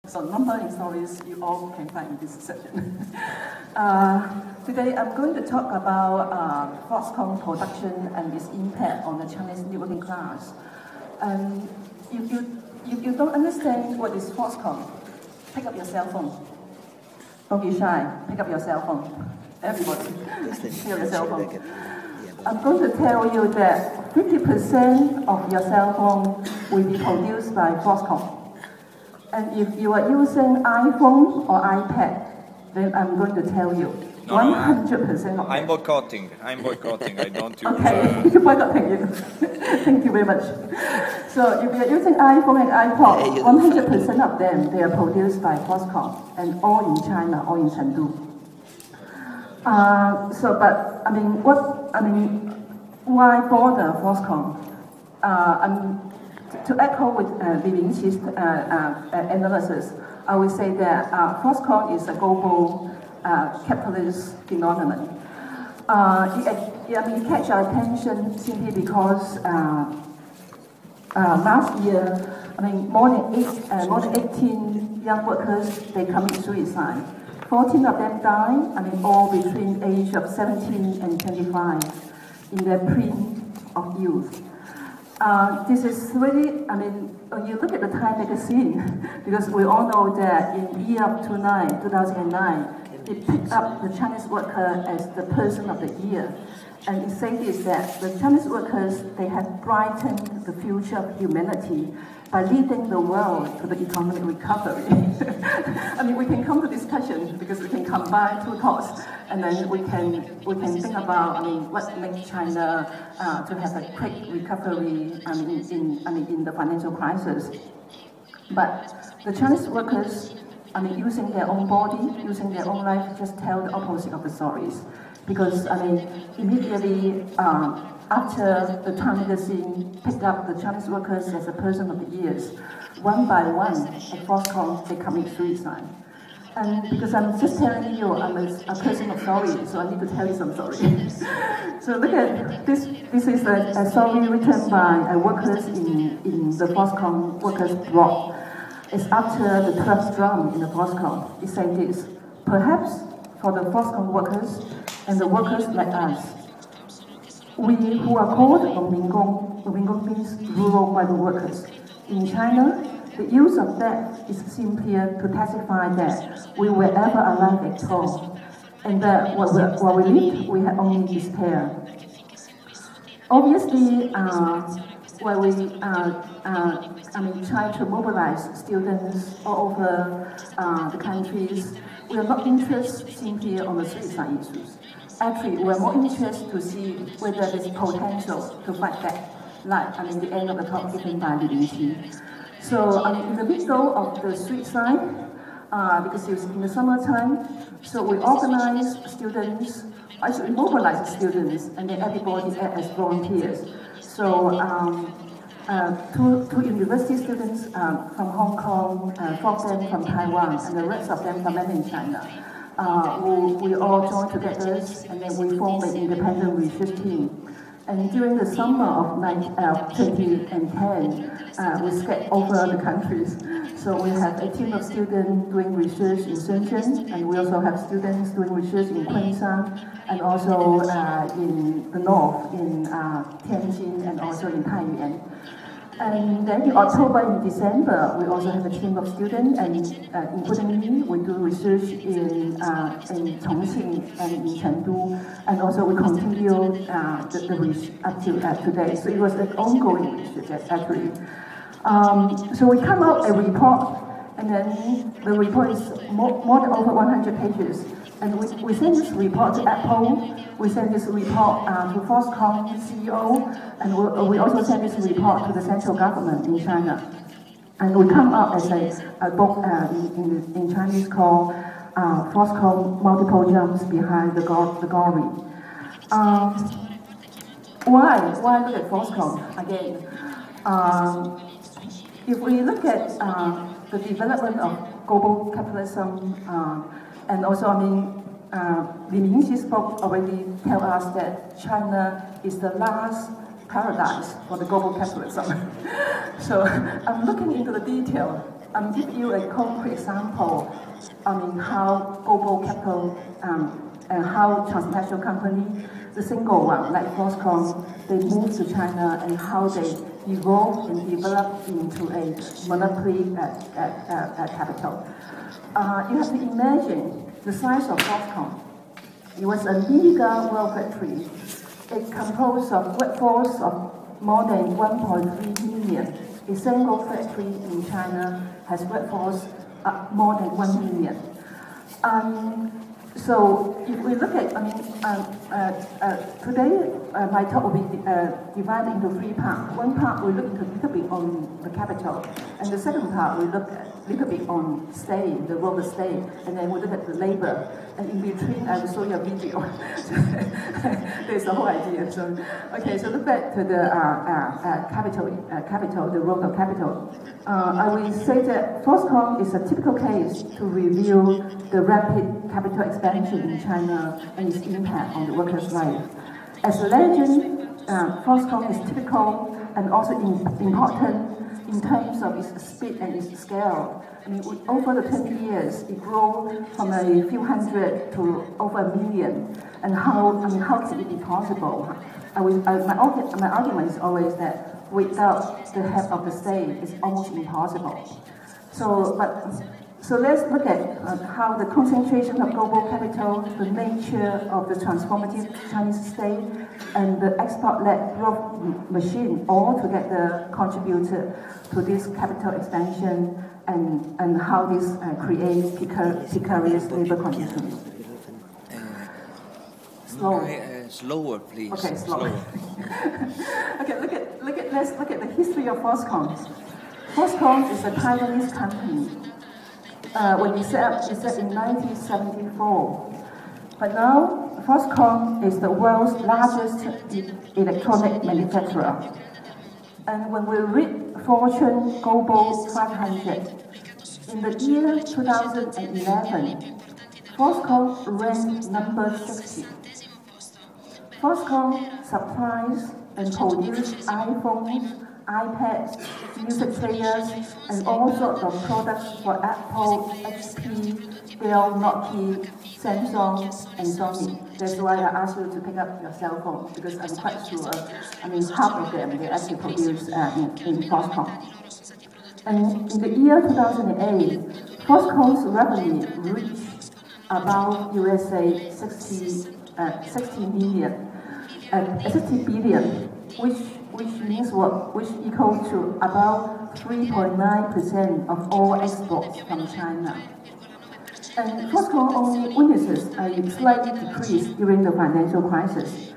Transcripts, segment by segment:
So numbering stories you all can find in this session. Today I'm going to talk about Foxconn production and its impact on the Chinese working class. If you don't understand what is Foxconn, pick up your cell phone. Don't be shy, pick up your cell phone. Everybody, pick up your cell phone. I'm going to tell you that 50% of your cell phone will be produced by Foxconn. And if you are using iPhone or iPad, then I'm going to tell you, 100% of I'm boycotting. I don't use... Okay, boycotting you. Thank you very much. So if you're using iPhone and iPod, 100% of them, they are produced by Foxconn, and all in China, all in Chengdu. Why bother Foxconn? To echo with Venezia's analysis, I would say that Foxconn is a global capitalist phenomenon. It catch our attention simply because last year, more than 18 young workers, they commit suicide. 14 of them died, all between the age of 17 and 25, in their prime of youth. This is really, when you look at the Time magazine, because we all know that in the year of 2009, it picked up the Chinese worker as the person of the year. And it says that the Chinese workers, they have brightened the future of humanity by leading the world to the economic recovery. We can come to discussion because we can combine two thoughts, and then we can think about what makes China to have a quick recovery in the financial crisis. But the Chinese workers, using their own body, using their own life, just tell the opposite of the stories. Because immediately after the Time magazine picked up the Chinese workers as a person of the year, one by one at Foxconn they commit suicide. And because I'm just telling you, I'm a person of stories, so I need to tell you some stories. So look at this. This is a story written by workers in the Foxconn workers blog. It's after the 12th drum in the Foxconn. It says this: perhaps for the Foxconn workers and the workers like us, we who are called Wingong means rural migrant workers. In China, the use of that is simply to testify that we were ever alive at all, and that while we lived, we had only despair. Obviously, while we try to mobilize students all over the countries, we are not interested simply on the suicide issues. Actually, we are more interested to see whether there is potential to fight back, like the end of the talk given by Venezia. So in the middle of the suicide, because it was in the summertime, so we organize students, actually mobilize students, and then everybody as volunteers. So two university students from Hong Kong, 4 of them from Taiwan, and the rest of them from mainland China. We all joined together, and then we formed an independent research team. And during the summer of 2010, we scattered over the countries. So we have a team of students doing research in Shenzhen, and we also have students doing research in Queensland, and also in the north, in Tianjin, and also in Taiyuan. And then in October and December, we also have a team of students, and including me, we do research in Chongqing and in Chengdu, and also we continue the research up to today. So it was an ongoing research, actually. So we come out a report, and then the report is more than over 100 pages. And we send this report to Apple, we send this report to Foxconn CEO, and we also send this report to the central government in China. And we come up as a book in Chinese called Foxconn Multiple Jumps Behind the Glory. Why look at Foxconn again? If we look at the development of global capitalism, and also, Venezia's book already tells us that China is the last paradise for the global capitalism. So I'm looking into the detail give you a concrete example. How global capital and how transnational company, the single one like Foxconn, they move to China and how they evolve and develop into a monopoly capital. You have to imagine the size of Foxconn. It was a mega world factory. It composed of workforce of more than 1.3 million. A single factory in China has workforce more than 1 million. So if we look at, today my talk will be divided into 3 parts. One part we look into a little bit on the capital, and the second part we look at a little bit on state, the role of state, and then we look at the labor. And in between, I will show you a video. There's the whole idea. So, okay, so look back to the capital, the role of capital. I will say that Foxconn is a typical case to review the rapid capital expansion in China and its impact on the workers' life. As a legend, Foxconn is typical and also important in terms of its speed and its scale. Over the 20 years, it grew from a few hundred to over 1 million. And how can it be possible? My argument is always that without the help of the state, it's almost impossible. So let's look at how the concentration of global capital, the nature of the transformative Chinese state, and the export-led growth machine all together contributed to this capital expansion and how this creates precarious labor conditions. Slower, please. Okay, slower. Okay, let's look at the history of Foxconn. Foxconn is a Taiwanese company. When it set up, it set in 1974. But now, Foxconn is the world's largest electronic manufacturer. And when we read Fortune Global 500, in the year 2011, Foxconn ranked number 60. Foxconn supplies and produces iPhones, iPads, music players, and all sorts of products for Apple, HP, Dell, Nokia, Samsung, and Sony. That's why I asked you to pick up your cell phone, because I'm quite sure, half of them they actually produce in Foxconn. And in the year 2008, Foxconn's revenue reached about USA 60 billion, which means what? Which equals to about 3.9% of all exports from China. And Foxconn only witnesses a slight decrease during the financial crisis.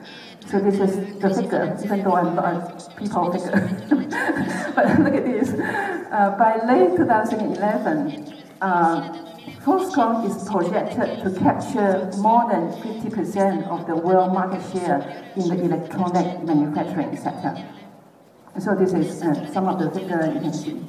So this is the figure, even though I'm not a people figure. But look at this. By late 2011, Foxconn is projected to capture more than 50% of the world market share in the electronic manufacturing sector. So this is some of the figures you can see.